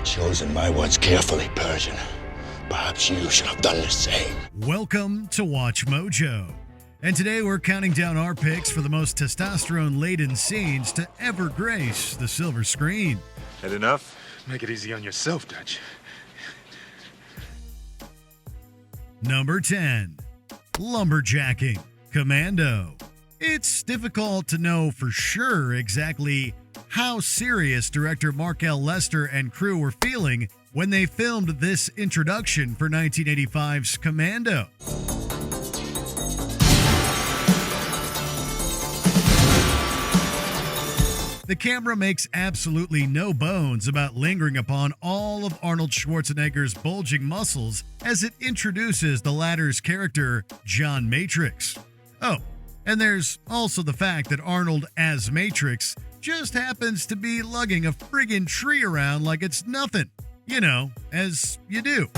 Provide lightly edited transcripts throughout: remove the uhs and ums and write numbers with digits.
Chosen my words carefully, Persian. Perhaps you should have done the same. Welcome to Watch Mojo. And today we're counting down our picks for the most testosterone-laden scenes to ever grace the silver screen. Had enough? Make it easy on yourself, Dutch. Number 10. Lumberjacking. Commando. It's difficult to know for sure exactly how serious director Mark L. Lester and crew were feeling when they filmed this introduction for 1985's Commando. The camera makes absolutely no bones about lingering upon all of Arnold Schwarzenegger's bulging muscles as it introduces the latter's character, John Matrix. Oh, and there's also the fact that Arnold as Matrix just happens to be lugging a friggin' tree around like it's nothing. You know, as you do.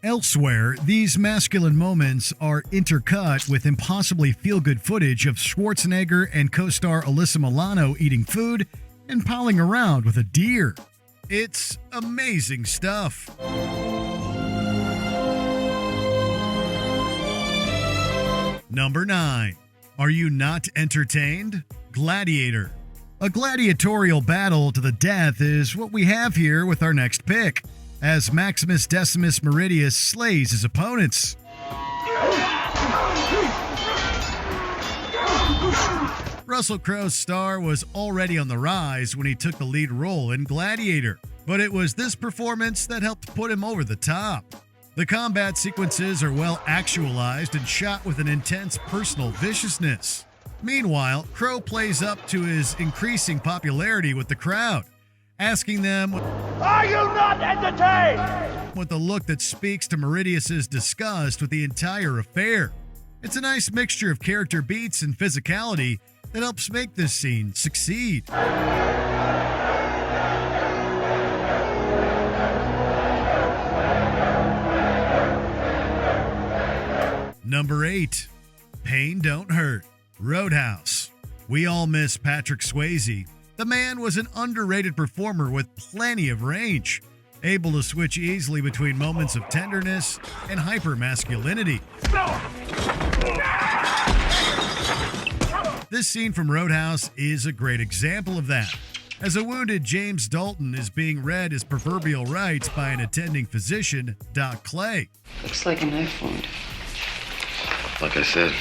Elsewhere, these masculine moments are intercut with impossibly feel-good footage of Schwarzenegger and co-star Alyssa Milano eating food and palling around with a deer. It's amazing stuff. Number 9. Are you not entertained? Gladiator. A gladiatorial battle to the death is what we have here with our next pick, as Maximus Decimus Meridius slays his opponents. Russell Crowe's star was already on the rise when he took the lead role in Gladiator, but it was this performance that helped put him over the top. The combat sequences are well actualized and shot with an intense personal viciousness. Meanwhile, Crowe plays up to his increasing popularity with the crowd, asking them, "Are you not entertained?" with a look that speaks to Meridius's disgust with the entire affair. It's a nice mixture of character beats and physicality that helps make this scene succeed. Number 8. Pain Don't Hurt. Roadhouse. We all miss Patrick Swayze. The man was an underrated performer with plenty of range, able to switch easily between moments of tenderness and hyper-masculinity. This scene from Roadhouse is a great example of that, as a wounded James Dalton is being read his proverbial rights by an attending physician, Doc Clay. Looks like a knife wound. Like I said.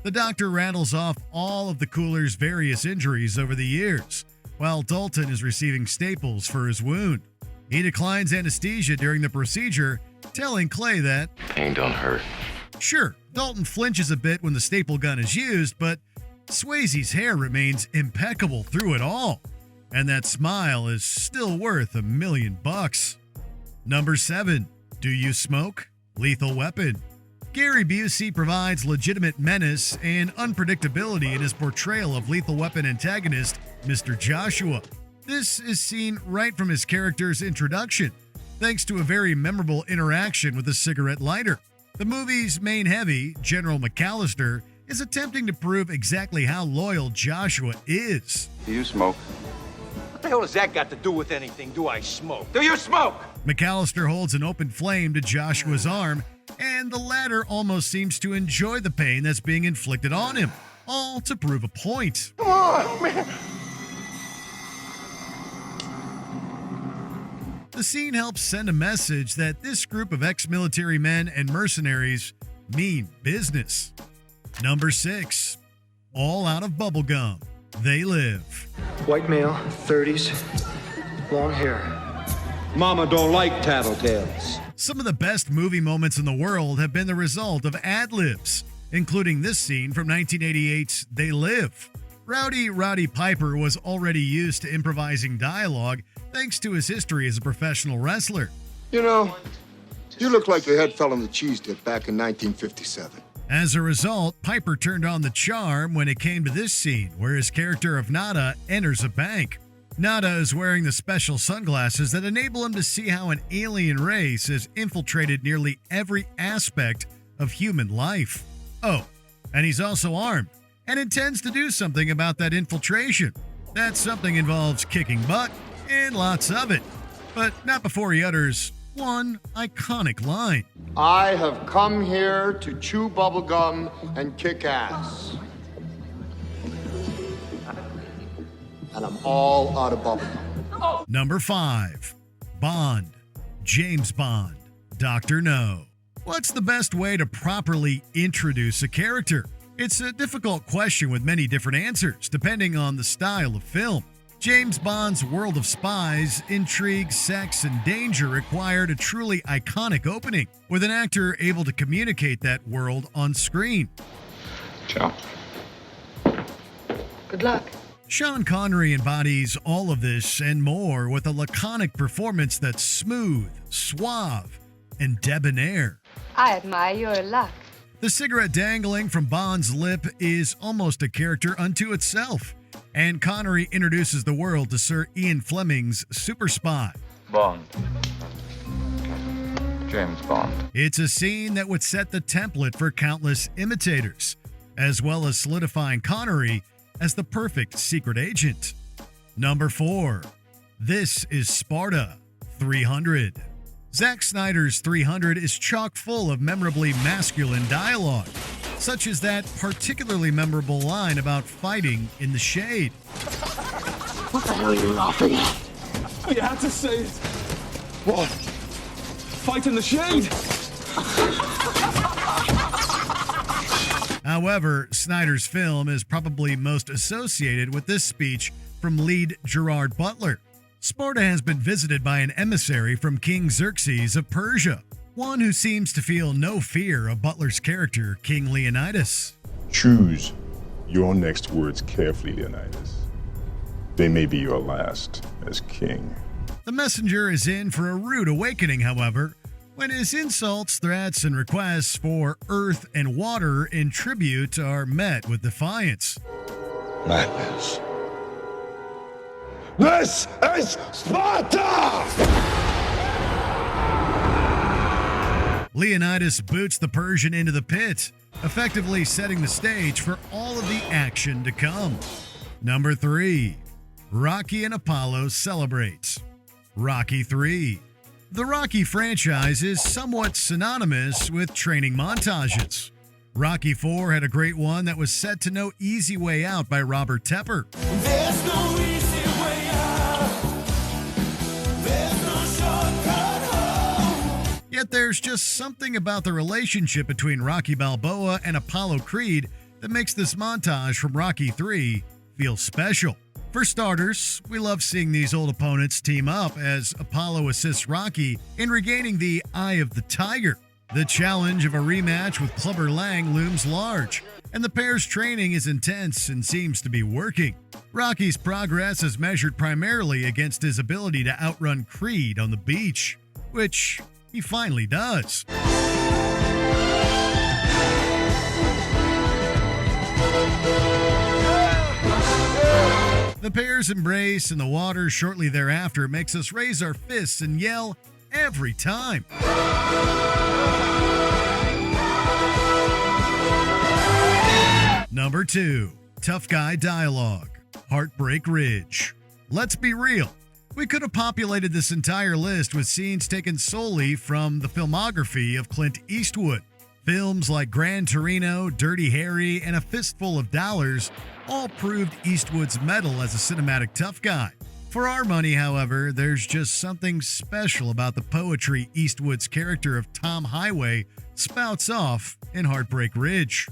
The doctor rattles off all of the Cooler's various injuries over the years, while Dalton is receiving staples for his wound. He declines anesthesia during the procedure, telling Clay that, "Pain don't hurt." Sure, Dalton flinches a bit when the staple gun is used, but Swayze's hair remains impeccable through it all, and that smile is still worth $1 million. Number 7. Do you smoke? Lethal Weapon. Gary Busey provides legitimate menace and unpredictability in his portrayal of Lethal Weapon antagonist Mr. Joshua. This is seen right from his character's introduction, thanks to a very memorable interaction with a cigarette lighter. The movie's main heavy, General McAllister, is attempting to prove exactly how loyal Joshua is. Do you smoke? What the hell has that got to do with anything? Do I smoke? Do you smoke? McAllister holds an open flame to Joshua's arm, and the latter almost seems to enjoy the pain that's being inflicted on him, all to prove a point. Come on, man. The scene helps send a message that this group of ex-military men and mercenaries mean business. Number 6. All out of bubblegum. They live. White male, 30s, long hair. Mama don't like tattletales. Some of the best movie moments in the world have been the result of ad-libs, including this scene from 1988's They Live. Rowdy Roddy Piper was already used to improvising dialogue thanks to his history as a professional wrestler. You know, you look like the head fell on the cheese dip back in 1957. As a result, Piper turned on the charm when it came to this scene, where his character of Nada enters a bank. Nada is wearing the special sunglasses that enable him to see how an alien race has infiltrated nearly every aspect of human life. Oh, and he's also armed, and intends to do something about that infiltration. That something involves kicking butt and lots of it, but not before he utters one iconic line. I have come here to chew bubblegum and kick ass. And I'm all out of bubblegum. Number 5. Bond. James Bond. Dr. No. What's the best way to properly introduce a character? It's a difficult question with many different answers, depending on the style of film. James Bond's world of spies, intrigue, sex, and danger required a truly iconic opening, with an actor able to communicate that world on screen. Ciao. Good luck. Sean Connery embodies all of this and more with a laconic performance that's smooth, suave, and debonair. I admire your luck. The cigarette dangling from Bond's lip is almost a character unto itself, and Connery introduces the world to Sir Ian Fleming's super spy. Bond. James Bond. It's a scene that would set the template for countless imitators, as well as solidifying Connery as the perfect secret agent. Number 4. This is Sparta 300. Zack Snyder's 300 is chock full of memorably masculine dialogue, such as that particularly memorable line about fighting in the shade. What the hell are you laughing at? You had to say it. What? Fight in the shade. However, Snyder's film is probably most associated with this speech from lead Gerard Butler. Sparta has been visited by an emissary from King Xerxes of Persia, one who seems to feel no fear of Butler's character, King Leonidas. Choose your next words carefully, Leonidas. They may be your last as king. The messenger is in for a rude awakening, however, when his insults, threats, and requests for earth and water in tribute are met with defiance. Madness. This is Sparta! Leonidas boots the Persian into the pit, effectively setting the stage for all of the action to come. Number 3. Rocky and Apollo celebrate. Rocky 3. The Rocky franchise is somewhat synonymous with training montages. Rocky 4 had a great one that was set to No Easy Way Out by Robert Tepper. There's no easy way out. There's no shortcut home. Yet there's just something about the relationship between Rocky Balboa and Apollo Creed that makes this montage from Rocky 3 feel special. For starters, we love seeing these old opponents team up as Apollo assists Rocky in regaining the Eye of the Tiger. The challenge of a rematch with Clubber Lang looms large, and the pair's training is intense and seems to be working. Rocky's progress is measured primarily against his ability to outrun Creed on the beach, which he finally does. The pair's embrace in the water shortly thereafter makes us raise our fists and yell every time. Number 2. Tough guy dialogue. Heartbreak Ridge. Let's be real. We could have populated this entire list with scenes taken solely from the filmography of Clint Eastwood. Films like Gran Torino, Dirty Harry, and A Fistful of Dollars all proved Eastwood's mettle as a cinematic tough guy. For our money, however, there's just something special about the poetry Eastwood's character of Tom Highway spouts off in Heartbreak Ridge.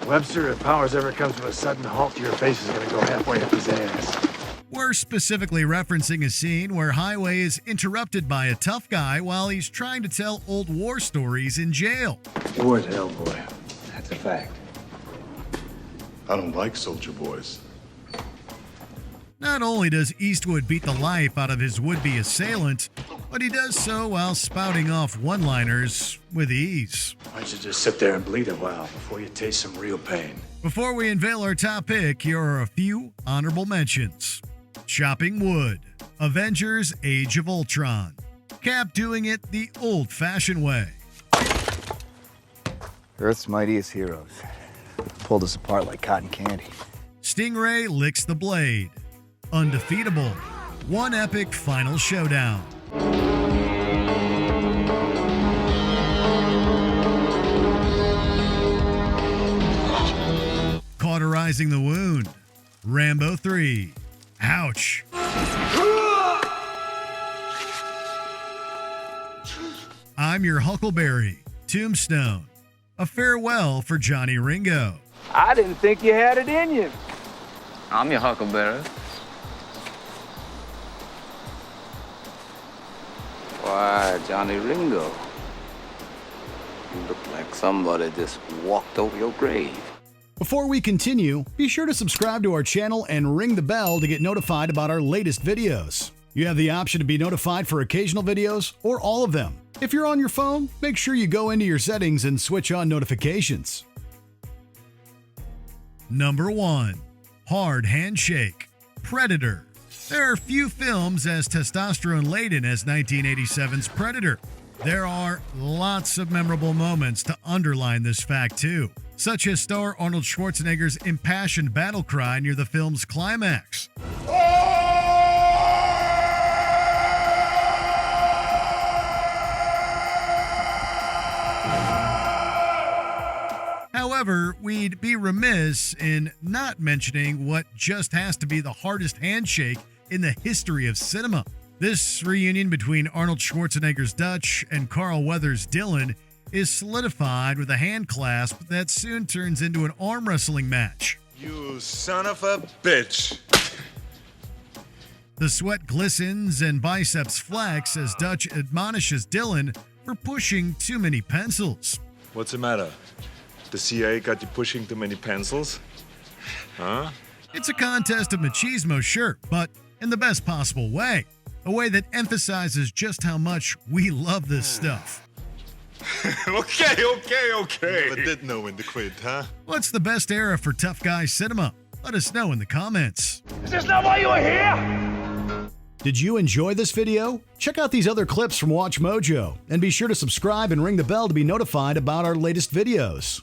Webster, if Powers ever comes to a sudden halt, your face is gonna go halfway up his ass. We're specifically referencing a scene where Highway is interrupted by a tough guy while he's trying to tell old war stories in jail. War's hell, boy. That's a fact. I don't like soldier boys. Not only does Eastwood beat the life out of his would-be assailant, but he does so while spouting off one-liners with ease. Why don't you just sit there and bleed a while before you taste some real pain? Before we unveil our top pick, here are a few honorable mentions. Chopping Wood, Avengers Age of Ultron, Cap doing it the old-fashioned way. Earth's mightiest heroes. pulled us apart like cotton candy. Stingray licks the blade. Undefeatable. One epic final showdown. Cauterizing the wound. Rambo 3. Ouch. I'm your Huckleberry. Tombstone. A farewell for Johnny Ringo. I didn't think you had it in you. I'm your Huckleberry. Why, Johnny Ringo, you look like somebody just walked over your grave. Before we continue, be sure to subscribe to our channel and ring the bell to get notified about our latest videos. You have the option to be notified for occasional videos or all of them. If you're on your phone, make sure you go into your settings and switch on notifications. Number 1. Hard Handshake. Predator. There are few films as testosterone-laden as 1987's Predator. There are lots of memorable moments to underline this fact too, such as star Arnold Schwarzenegger's impassioned battle cry near the film's climax. However, we'd be remiss in not mentioning what just has to be the hardest handshake in the history of cinema. This reunion between Arnold Schwarzenegger's Dutch and Carl Weathers' Dylan is solidified with a hand clasp that soon turns into an arm wrestling match. You son of a bitch. The sweat glistens and biceps flex as Dutch admonishes Dylan for pushing too many pencils. What's the matter? The CIA got you pushing too many pencils? Huh? It's a contest of machismo, sure, but in the best possible way. A way that emphasizes just how much we love this stuff. Okay. Never did know when to quit, huh? What's the best era for tough guy cinema? Let us know in the comments. Is this not why you were here? Did you enjoy this video? Check out these other clips from WatchMojo, and be sure to subscribe and ring the bell to be notified about our latest videos.